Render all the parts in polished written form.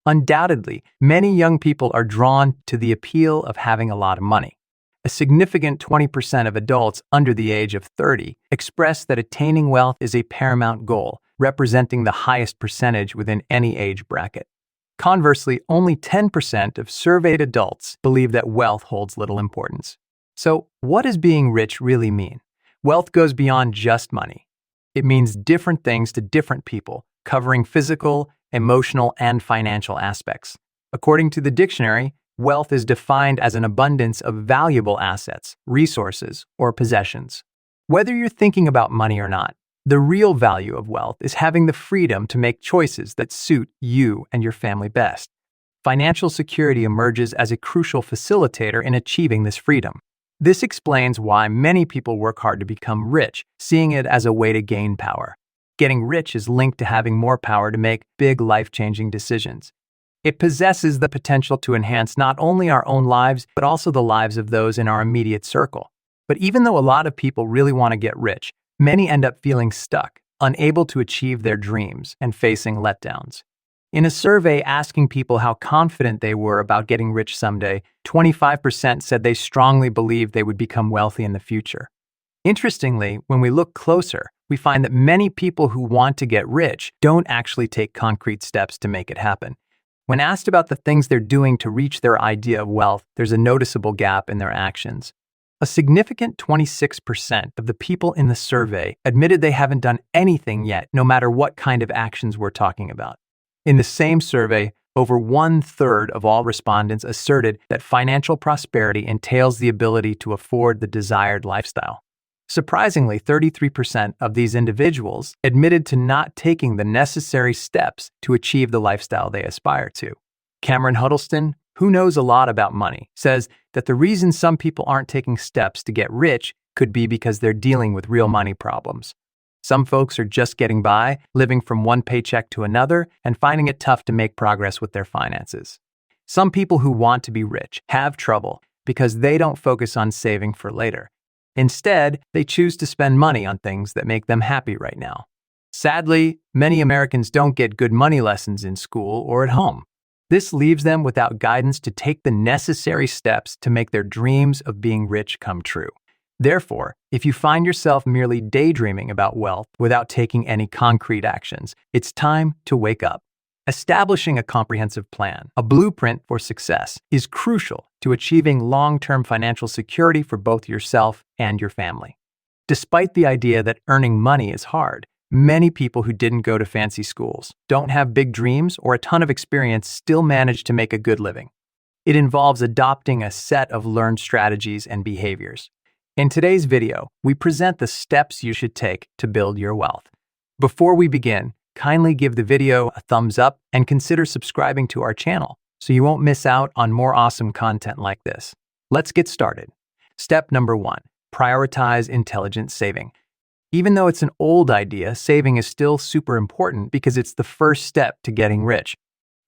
Undoubtedly, many young people are drawn to the appeal of having a lot of money. A significant 20% of adults under the age of 30 express that attaining wealth is a paramount goal, representing the highest percentage within any age bracket. Conversely, only 10% of surveyed adults believe that wealth holds little importance. So, what does being rich really mean? Wealth goes beyond just money. It means different things to different people, covering physical, emotional, and financial aspects. According to the dictionary, wealth is defined as an abundance of valuable assets, resources, or possessions. Whether you're thinking about money or not, the real value of wealth is having the freedom to make choices that suit you and your family best. Financial security emerges as a crucial facilitator in achieving this freedom. This explains why many people work hard to become rich, seeing it as a way to gain power. Getting rich is linked to having more power to make big life-changing decisions. It possesses the potential to enhance not only our own lives, but also the lives of those in our immediate circle. But even though a lot of people really want to get rich, many end up feeling stuck, unable to achieve their dreams, and facing letdowns. In a survey asking people how confident they were about getting rich someday, 25% said they strongly believed they would become wealthy in the future. Interestingly, when we look closer, we find that many people who want to get rich don't actually take concrete steps to make it happen. When asked about the things they're doing to reach their idea of wealth, there's a noticeable gap in their actions. A significant 26% of the people in the survey admitted they haven't done anything yet, no matter what kind of actions we're talking about. In the same survey, over 1/3 of all respondents asserted that financial prosperity entails the ability to afford the desired lifestyle. Surprisingly, 33% of these individuals admitted to not taking the necessary steps to achieve the lifestyle they aspire to. Cameron Huddleston, who knows a lot about money, says that the reason some people aren't taking steps to get rich could be because they're dealing with real money problems. Some folks are just getting by, living from one paycheck to another, and finding it tough to make progress with their finances. Some people who want to be rich have trouble because they don't focus on saving for later. Instead, they choose to spend money on things that make them happy right now. Sadly, many Americans don't get good money lessons in school or at home. This leaves them without guidance to take the necessary steps to make their dreams of being rich come true. Therefore, if you find yourself merely daydreaming about wealth without taking any concrete actions, it's time to wake up. Establishing a comprehensive plan, a blueprint for success, is crucial to achieving long-term financial security for both yourself and your family. Despite the idea that earning money is hard, many people who didn't go to fancy schools, don't have big dreams, or a ton of experience still manage to make a good living. It involves adopting a set of learned strategies and behaviors. In today's video, we present the steps you should take to build your wealth. Before we begin, kindly give the video a thumbs up and consider subscribing to our channel so you won't miss out on more awesome content like this. Let's get started. Step number 1, prioritize intelligent saving. Even though it's an old idea, saving is still super important because it's the first step to getting rich.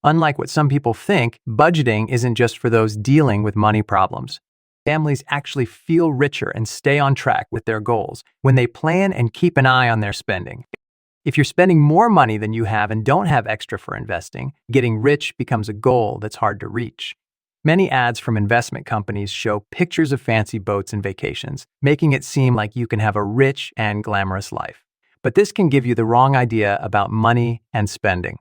Unlike what some people think, budgeting isn't just for those dealing with money problems. Families actually feel richer and stay on track with their goals when they plan and keep an eye on their spending. If you're spending more money than you have and don't have extra for investing, getting rich becomes a goal that's hard to reach. Many ads from investment companies show pictures of fancy boats and vacations, making it seem like you can have a rich and glamorous life. But this can give you the wrong idea about money and spending.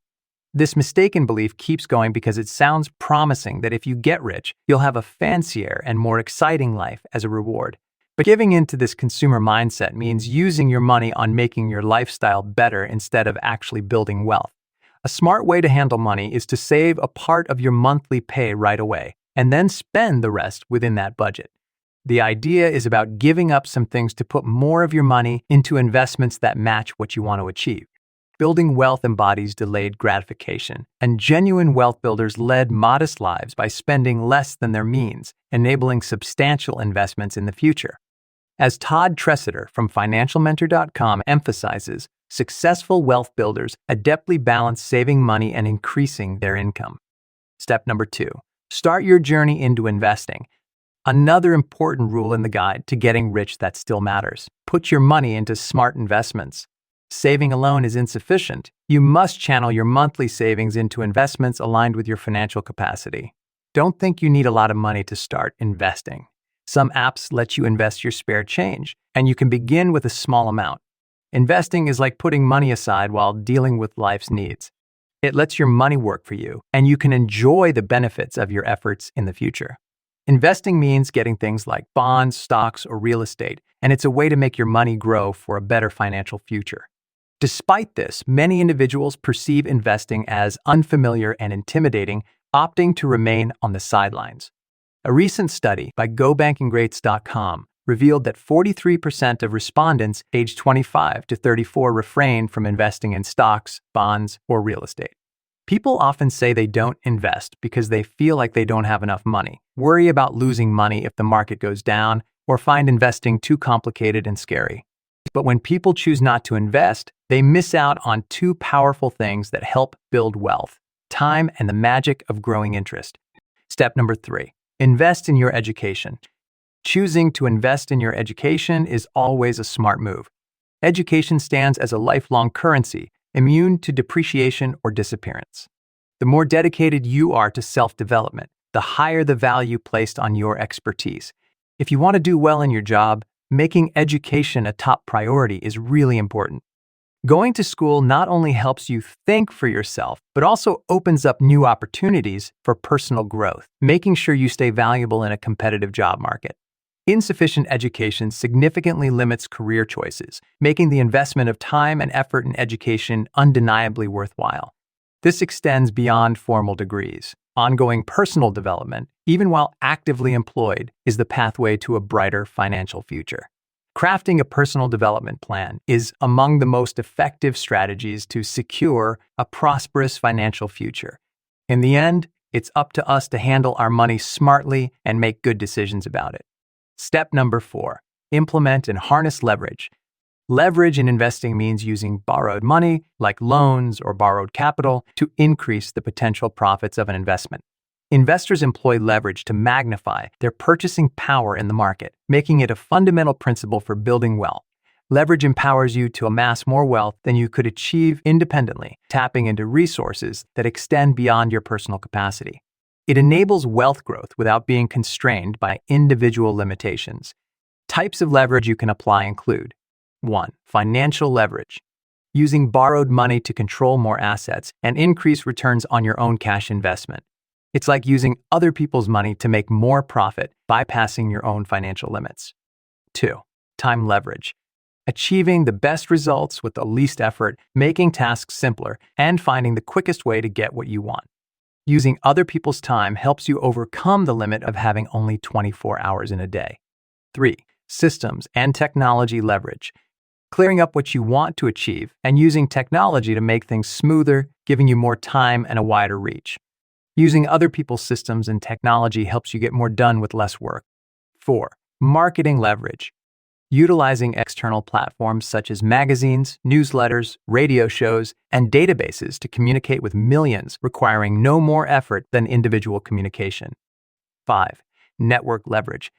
This mistaken belief keeps going because it sounds promising that if you get rich, you'll have a fancier and more exciting life as a reward. But giving into this consumer mindset means using your money on making your lifestyle better instead of actually building wealth. A smart way to handle money is to save a part of your monthly pay right away, and then spend the rest within that budget. The idea is about giving up some things to put more of your money into investments that match what you want to achieve. Building wealth embodies delayed gratification, and genuine wealth builders led modest lives by spending less than their means, enabling substantial investments in the future. As Todd Tresidder from financialmentor.com emphasizes, successful wealth builders adeptly balance saving money and increasing their income. Step number 2, start your journey into investing. Another important rule in the guide to getting rich that still matters: put your money into smart investments. Saving alone is insufficient. You must channel your monthly savings into investments aligned with your financial capacity. Don't think you need a lot of money to start investing. Some apps let you invest your spare change, and you can begin with a small amount. Investing is like putting money aside while dealing with life's needs. It lets your money work for you, and you can enjoy the benefits of your efforts in the future. Investing means getting things like bonds, stocks, or real estate, and it's a way to make your money grow for a better financial future. Despite this, many individuals perceive investing as unfamiliar and intimidating, opting to remain on the sidelines. A recent study by GoBankingGreats.com revealed that 43% of respondents aged 25 to 34 refrained from investing in stocks, bonds, or real estate. People often say they don't invest because they feel like they don't have enough money, worry about losing money if the market goes down, or find investing too complicated and scary. But when people choose not to invest, they miss out on two powerful things that help build wealth: time and the magic of growing interest. Step number 3, invest in your education. Choosing to invest in your education is always a smart move. Education stands as a lifelong currency, immune to depreciation or disappearance. The more dedicated you are to self-development, the higher the value placed on your expertise. If you want to do well in your job, making education a top priority is really important. Going to school not only helps you think for yourself, but also opens up new opportunities for personal growth, making sure you stay valuable in a competitive job market. Insufficient education significantly limits career choices, making the investment of time and effort in education undeniably worthwhile. This extends beyond formal degrees. Ongoing personal development, even while actively employed, is the pathway to a brighter financial future. Crafting a personal development plan is among the most effective strategies to secure a prosperous financial future. In the end, it's up to us to handle our money smartly and make good decisions about it. Step number 4, implement and harness leverage. Leverage in investing means using borrowed money, like loans or borrowed capital, to increase the potential profits of an investment. Investors employ leverage to magnify their purchasing power in the market, making it a fundamental principle for building wealth. Leverage empowers you to amass more wealth than you could achieve independently, tapping into resources that extend beyond your personal capacity. It enables wealth growth without being constrained by individual limitations. Types of leverage you can apply include: 1. Financial leverage. Using borrowed money to control more assets and increase returns on your own cash investment. It's like using other people's money to make more profit, bypassing your own financial limits. 2. Time leverage. Achieving the best results with the least effort, making tasks simpler, and finding the quickest way to get what you want. Using other people's time helps you overcome the limit of having only 24 hours in a day. 3. Systems and technology leverage. Clearing up what you want to achieve and using technology to make things smoother, giving you more time and a wider reach. Using other people's systems and technology helps you get more done with less work. 4. Marketing leverage. Utilizing external platforms such as magazines, newsletters, radio shows, and databases to communicate with millions, requiring no more effort than individual communication. 5. Network leverage.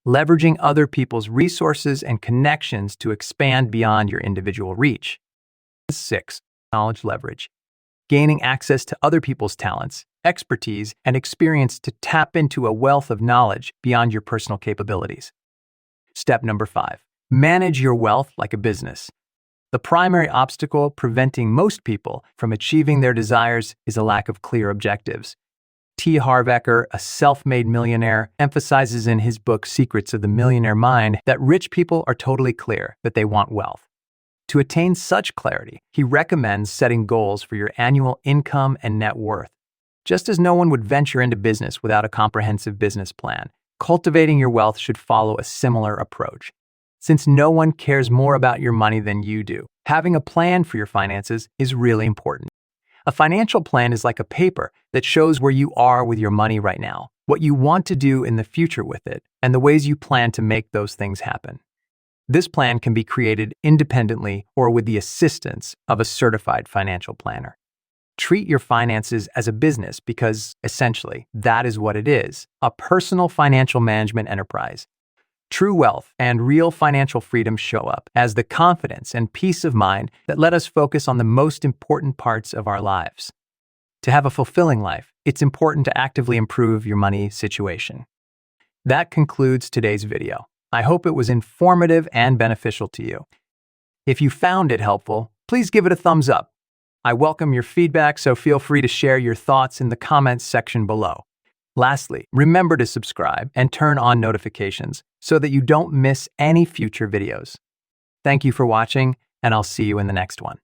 Leveraging other people's resources and connections to expand beyond your individual reach. 6. Knowledge leverage. Gaining access to other people's talents, expertise, and experience to tap into a wealth of knowledge beyond your personal capabilities. Step number 5. Manage your wealth like a business. The primary obstacle preventing most people from achieving their desires is a lack of clear objectives. T. Harv Eker, a self-made millionaire, emphasizes in his book Secrets of the Millionaire Mind that rich people are totally clear that they want wealth. To attain such clarity, he recommends setting goals for your annual income and net worth. Just as no one would venture into business without a comprehensive business plan, cultivating your wealth should follow a similar approach. Since no one cares more about your money than you do, having a plan for your finances is really important. A financial plan is like a paper that shows where you are with your money right now, what you want to do in the future with it, and the ways you plan to make those things happen. This plan can be created independently or with the assistance of a certified financial planner. Treat your finances as a business because, essentially, that is what it is, a personal financial management enterprise. True wealth and real financial freedom show up as the confidence and peace of mind that let us focus on the most important parts of our lives. To have a fulfilling life, it's important to actively improve your money situation. That concludes today's video. I hope it was informative and beneficial to you. If you found it helpful, please give it a thumbs up. I welcome your feedback, so feel free to share your thoughts in the comments section below. Lastly, remember to subscribe and turn on notifications so that you don't miss any future videos. Thank you for watching, and I'll see you in the next one.